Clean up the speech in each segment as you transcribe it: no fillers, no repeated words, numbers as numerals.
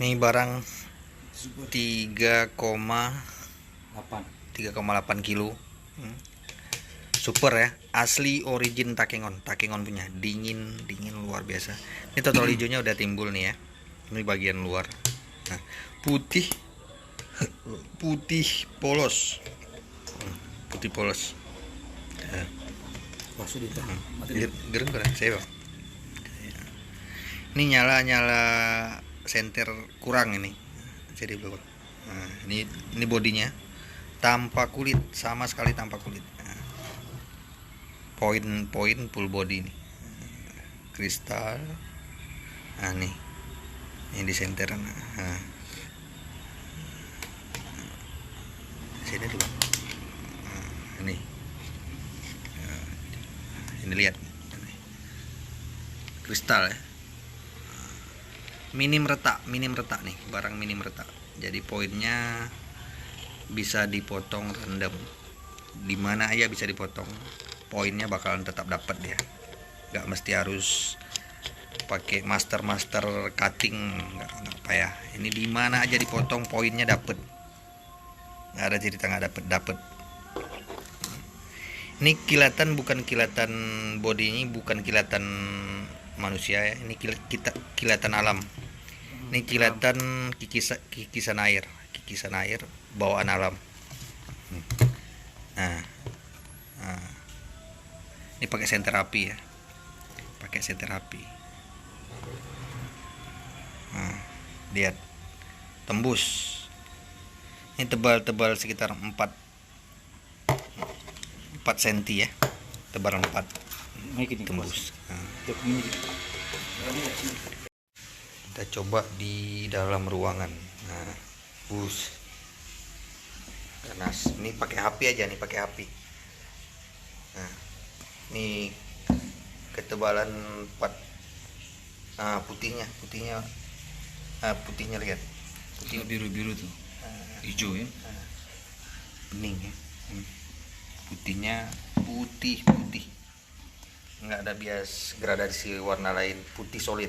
Ini barang Super 3,8 kilo. Super ya, asli origin Takengon punya, dingin luar biasa. Ini total hijaunya udah timbul nih ya. Ini bagian luar. Nah, putih polos. Putih polos. Nah, masuk di tengah. gereng saya bang. Ini nyala senter kurang ini. Jadi belum. Nah, ini bodinya tanpa kulit, sama sekali tanpa kulit. Nah, poin full body nih, kristal. Nah nih, ini di senter. Nah, sini tuh bang. Nah, ini lihat, kristal ya. Minim retak nih, barang minim retak. Jadi poinnya bisa dipotong random, dimana aja bisa dipotong, poinnya bakalan tetap dapat ya. Nggak mesti harus pakai master cutting, nggak apa ya. Ini dimana aja dipotong poinnya dapat, nggak ada cerita nggak dapat. Ini kilatan, bukan kilatan body, ini bukan kilatan manusia ya, ini kilatan alam. Ini kilatan kikisan air bawaan alam. Nah, ini pakai senter api ya, Nah, lihat tembus. Ini tebal sekitar 4 cm ya, tebal 4 tembus. Nah, kita coba di dalam ruangan. Nah, ganas. Ini pakai api aja nih, Nah, ini ketebalan 4. Nah, putihnya lihat. Putih biru tuh. Hijau ya. Bening ya. Putihnya putih. Nggak ada bias gradasi warna lain, putih solid.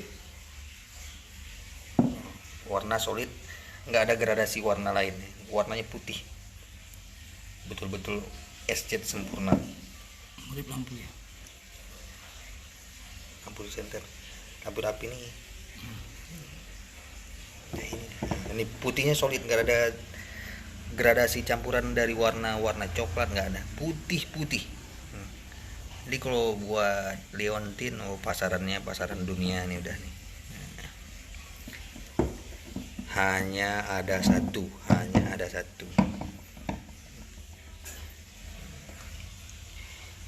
Warna solid, nggak ada gradasi warna lain. Warnanya putih. Betul-betul escet sempurna. Lampu ya. Lampu senter, lampu api nih. Nah, ini putihnya solid, nggak ada gradasi campuran dari warna coklat, nggak ada. Putih. Jadi kalau buat Leontin, pasaran dunia nih udah nih. Hanya ada satu.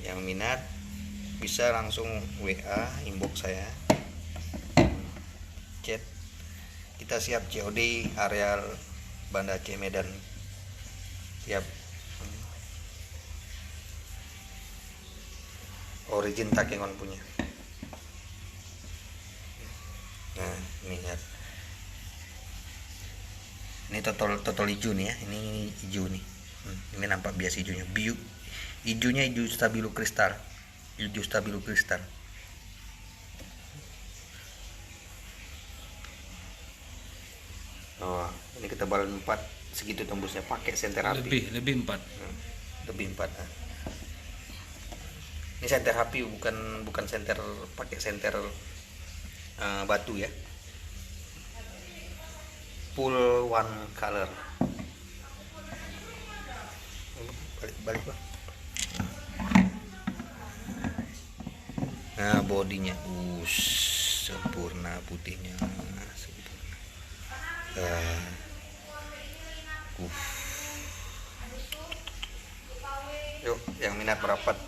Yang minat bisa langsung WA inbox saya, chat. Kita siap COD areal Banda Aceh Medan. Siap. Origin Takengon punya. Nah, ini lihat. Ini total hijau nih ya. Ini hijau nih. Ini nampak bias hijaunya. Hijaunya hijau stabilo kristal. Oh, ini ketebalan 4, segitu tembusnya, pakai senter api. Lebih 4. Lebih 4. Ini senter api, bukan senter, pakai senter batu ya. Full one color. Balik bang. Nah, bodinya sempurna, putihnya sempurna. Yuk, yang minat merapat